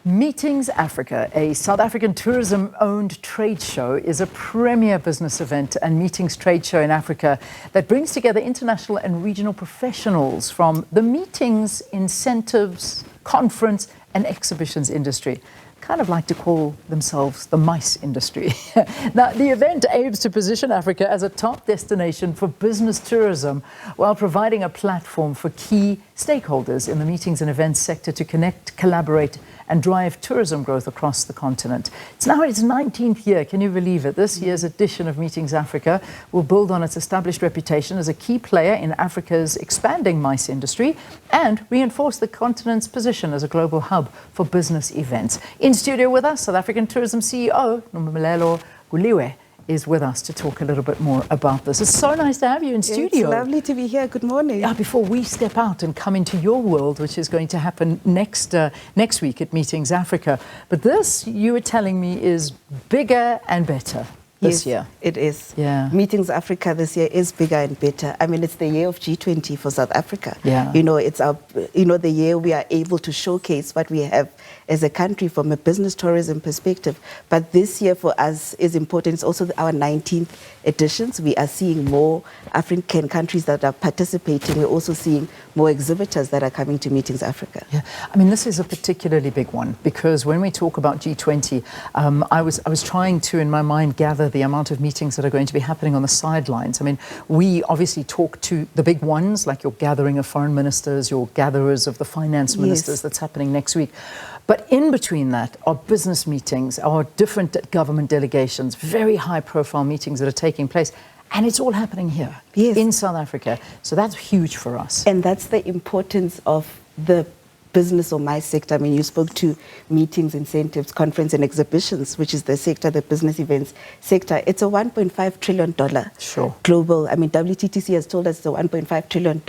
Meetings Africa, a South African tourism-owned trade show, is a premier business event and meetings trade show in Africa that brings together international and regional professionals from the meetings, incentives, conference and exhibitions industry. Kind of like to call themselves the MICE industry. Now, the event aims to position Africa as a top destination for business tourism while providing a platform for key stakeholders in the meetings and events sector to connect, collaborate and drive tourism growth across the continent. It's now its 19th year. Can you believe it? This year's edition of Meetings Africa will build on its established reputation as a key player in Africa's expanding MICE industry and reinforce the continent's position as a global hub for business events. In studio with us, South African Tourism CEO Nombulelo Guliwe is with us to talk a little bit more about this. It's so nice to have you in studio. It's lovely to be here. Good morning. Before we step out and come into your world, which is going to happen next week at Meetings Africa. But this, you were telling me, is bigger and better this year. It is. Yeah. Meetings Africa this year is bigger and better. I mean, it's the year of G20 for South Africa. Yeah. You know, it's our, the year we are able to showcase what we have as a country from a business tourism perspective. But this year for us is important. It's also our 19th editions. We are seeing more African countries that are participating. We're also seeing more exhibitors that are coming to Meetings Africa. Yeah, I mean, this is a particularly big one because when we talk about G20, I was trying to, in my mind, gather the amount of meetings that are going to be happening on the sidelines. I mean, we obviously talk to the big ones, like your gathering of foreign ministers, your gatherers of the finance ministers that's happening next week. But in between that are business meetings, are different government delegations, very high-profile meetings that are taking place. And it's all happening here in South Africa. So that's huge for us. And that's the importance of the business or my sector. I mean, you spoke to meetings, incentives, conference and exhibitions, which is the sector, the business events sector. It's a $1.5 trillion global. I mean, WTTC has told us it's a $1.5 trillion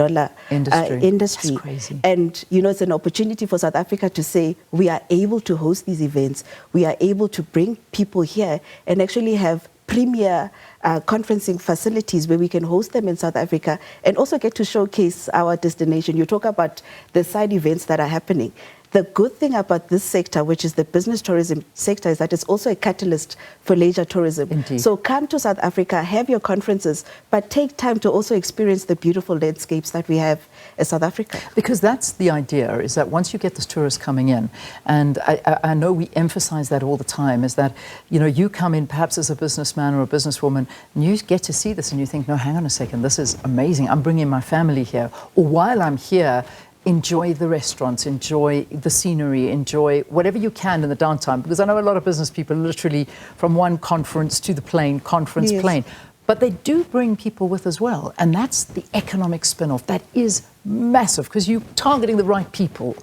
industry. That's crazy. And, it's an opportunity for South Africa to say we are able to host these events. We are able to bring people here and actually have premier conferencing facilities where we can host them in South Africa and also get to showcase our destination. You talk about the side events that are happening. The good thing about this sector, which is the business tourism sector, is that it's also a catalyst for leisure tourism. Indeed. So come to South Africa, have your conferences, but take time to also experience the beautiful landscapes that we have in South Africa. Because that's the idea, is that once you get the tourists coming in, and I know we emphasize that all the time, is that, you come in perhaps as a businessman or a businesswoman, and you get to see this and you think, no, hang on a second, this is amazing. I'm bringing my family here. Or while I'm here, enjoy the restaurants, enjoy the scenery, enjoy whatever you can in the downtime. Because I know a lot of business people literally from one conference to the plane, plane. But they do bring people with as well. And that's the economic spin-off. That is massive because you're targeting the right people.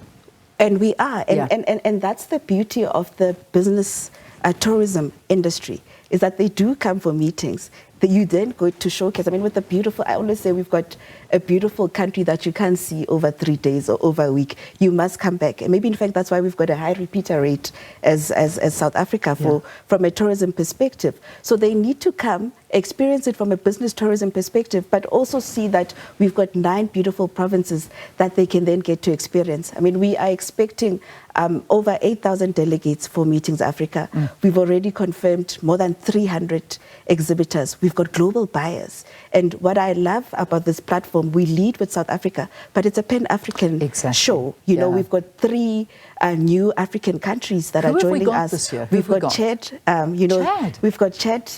And we are. And that's the beauty of the business tourism industry, is that they do come for meetings. That you then go to showcase. I mean, with the beautiful, I always say we've got a beautiful country that you can't see over 3 days or over a week. You must come back. And maybe, in fact, that's why we've got a high repeater rate as South Africa from a tourism perspective. So they need to come, experience it from a business tourism perspective, but also see that we've got 9 beautiful provinces that they can then get to experience. I mean, we are expecting over 8,000 delegates for Meetings Africa. We've already confirmed more than 300 exhibitors. We've got global buyers. And what I love about this platform, we lead with South Africa, but it's a Pan-African show. We've got 3 new African countries that are joining us. This year? We've got Chad. We've got Chad.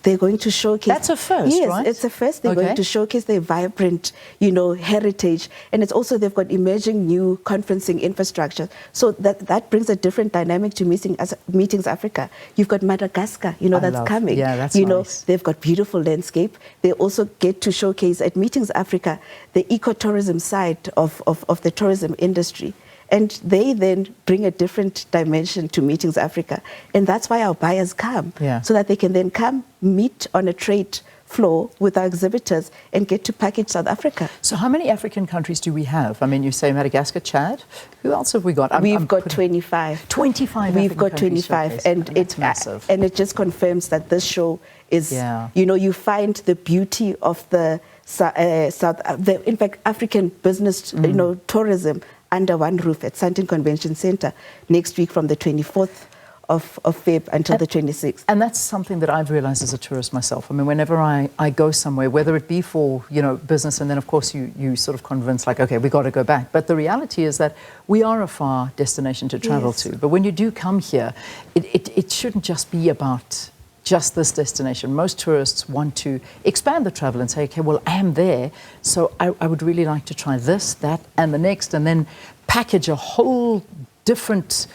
They're going to showcase. That's a first, yes, right? It's a first. They're going to showcase their vibrant, heritage. And it's also, they've got emerging new conferencing infrastructure. So that brings a different dynamic to Meetings Africa. You've got Madagascar, that's coming. Yeah, that's nice. They've got beautiful landscape. They also get to showcase at Meetings Africa the ecotourism side of the tourism industry. And they then bring a different dimension to Meetings Africa. And that's why our buyers come, so that they can then come meet on a trade floor with our exhibitors and get to package South Africa. So how many African countries do we have? I mean, you say Madagascar, Chad. Who else have we got? We've got 25. 25 We've got 25. And it's massive. And it just confirms that this show is, you find the beauty of the, in fact, African business, tourism under one roof at Sandton Convention Centre next week from the 24th of Feb until the 26th. And that's something that I've realized as a tourist myself. I mean, whenever I go somewhere, whether it be for, business, and then of course you sort of convince like, okay, we got to go back. But the reality is that we are a far destination to travel to. But when you do come here, it shouldn't just be about just this destination. Most tourists want to expand the travel and say, okay, well, I am there, so I would really like to try this, that, and the next, and then package a whole different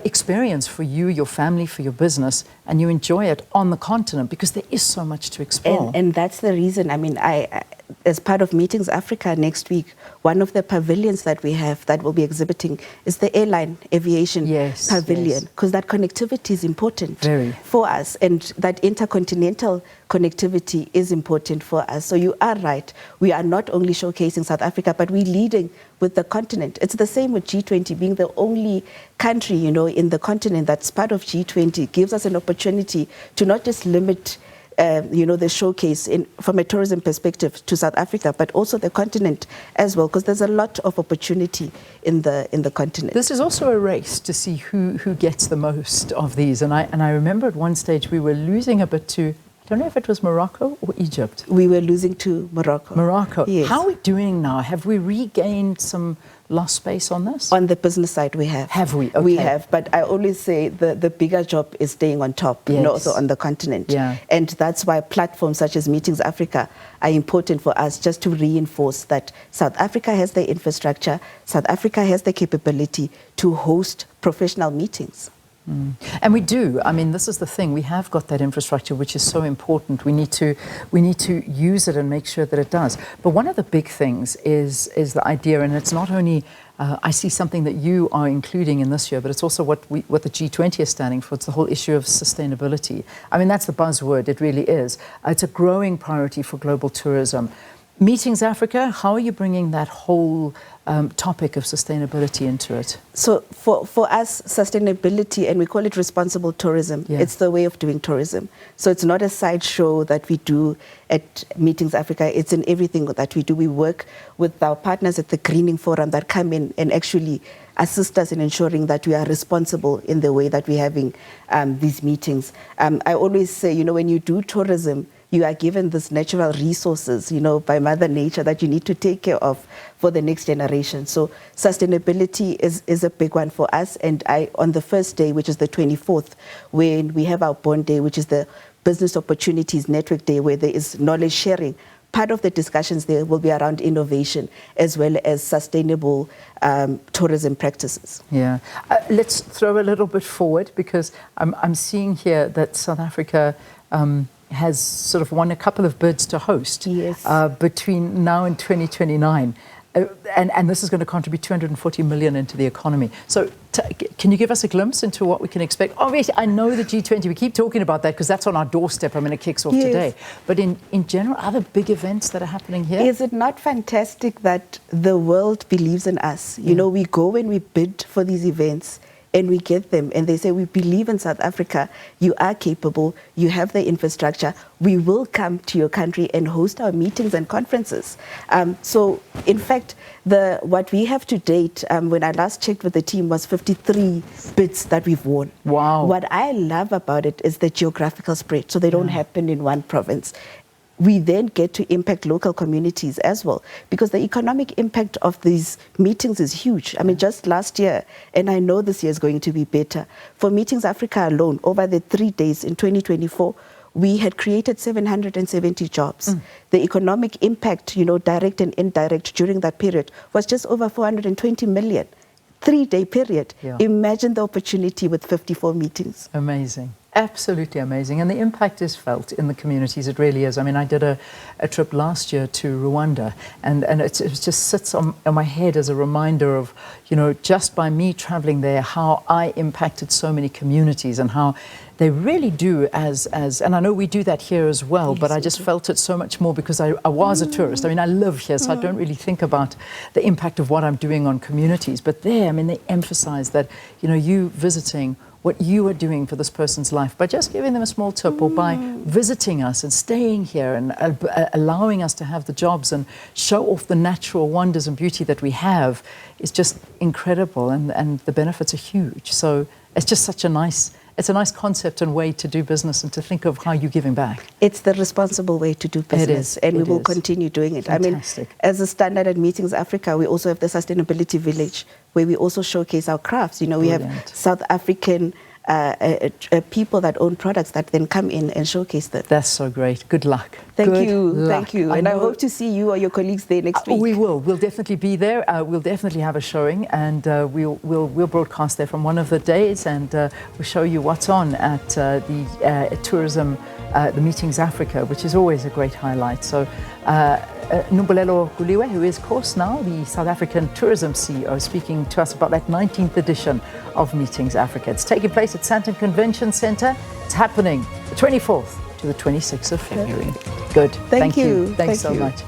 experience for you, your family, for your business, and you enjoy it on the continent because there is so much to explore. And that's the reason. I mean, I as part of Meetings Africa next week, one of the pavilions that we have that will be exhibiting is the airline aviation pavilion, because that connectivity is important for us, and that intercontinental connectivity is important for us. So you are right. We are not only showcasing South Africa, but we're leading with the continent. It's the same with G20, being the only country, in the continent that's part of G20 gives us an opportunity to not just limit the showcase from a tourism perspective to South Africa, but also the continent as well, because there's a lot of opportunity in the continent. This is also a race to see who gets the most of these. And I remember at one stage we were losing a bit to, I don't know if it was Morocco or Egypt. We were losing to Morocco. Morocco. Yes. How are we doing now? Have we regained some lost space on this? On the business side, we have. Have we? Okay. We have, but I always say the bigger job is staying on top, also on the continent. Yeah. And that's why platforms such as Meetings Africa are important for us, just to reinforce that South Africa has the infrastructure, South Africa has the capability to host professional meetings. And we do. I mean, this is the thing. We have got that infrastructure, which is so important. We need to use it and make sure that it does. But one of the big things is the idea, and it's not only I see something that you are including in this year, but it's also what the G20 is standing for. It's the whole issue of sustainability. I mean, that's the buzzword. It really is. It's a growing priority for global tourism. Meetings Africa, how are you bringing that whole topic of sustainability into it? So for us, sustainability, and we call it responsible tourism, it's the way of doing tourism. So it's not a sideshow that we do at Meetings Africa, it's in everything that we do. We work with our partners at the Greening Forum that come in and actually assist us in ensuring that we are responsible in the way that we're having these meetings. I always say, when you do tourism, you are given this natural resources, by Mother Nature that you need to take care of for the next generation. So sustainability is a big one for us. And on the first day, which is the 24th, when we have our Bond Day, which is the Business Opportunities Network Day, where there is knowledge sharing, part of the discussions there will be around innovation as well as sustainable tourism practices. Yeah. Let's throw a little bit forward, because I'm seeing here that South Africa has sort of won a couple of bids to host between now and 2029. And this is going to contribute 240 million into the economy. So can you give us a glimpse into what we can expect? Obviously, I know the G20, we keep talking about that because that's on our doorstep. I mean, it kicks off today. But in general, other big events that are happening here? Is it not fantastic that the world believes in us? We go and we bid for these events, and we get them, and they say, we believe in South Africa, you are capable, you have the infrastructure, we will come to your country and host our meetings and conferences. So in fact, what we have to date, when I last checked with the team, was 53 bids that we've won. Wow. What I love about it is the geographical spread, so they don't happen in one province. We then get to impact local communities as well, because the economic impact of these meetings is huge. I mean, just last year, and I know this year is going to be better, for Meetings Africa alone, over the 3 days in 2024, we had created 770 jobs. The economic impact, direct and indirect during that period was just over 420 million. 3-day period. Imagine the opportunity with 54 meetings. Amazing. Absolutely amazing. And the impact is felt in the communities. It really is. I mean, I did a trip last year to Rwanda, and it just sits on my head as a reminder of, just by me traveling there, how I impacted so many communities and how they really do and I know we do that here as well, but I just felt it so much more because I was a tourist. I mean, I live here, so I don't really think about the impact of what I'm doing on communities. But there, I mean, they emphasize that, you visiting what you are doing for this person's life by just giving them a small tip or by visiting us and staying here and allowing us to have the jobs and show off the natural wonders and beauty that we have is just incredible, and the benefits are huge. So it's just such a nice concept and way to do business and to think of how you're giving back. It's the responsible way to do business, and we will continue doing it. Fantastic. I mean, as a standard at Meetings Africa, we also have the Sustainability Village, where we also showcase our crafts. You know, we have South African people that own products that then come in and showcase them. That's so great. Good luck. Thank you. And I hope to see you or your colleagues there next week. We will. We'll definitely be there. We'll definitely have a showing, and we'll broadcast there from one of the days, and we'll show you what's on at the tourism, the Meetings Africa, which is always a great highlight. So. Nombulelo Guliwe, who is, of course, now the South African Tourism CEO, speaking to us about that 19th edition of Meetings Africa. It's taking place at Sandton Convention Centre. It's happening the 24th to the 26th of February. Good. Thank you. Thanks so much.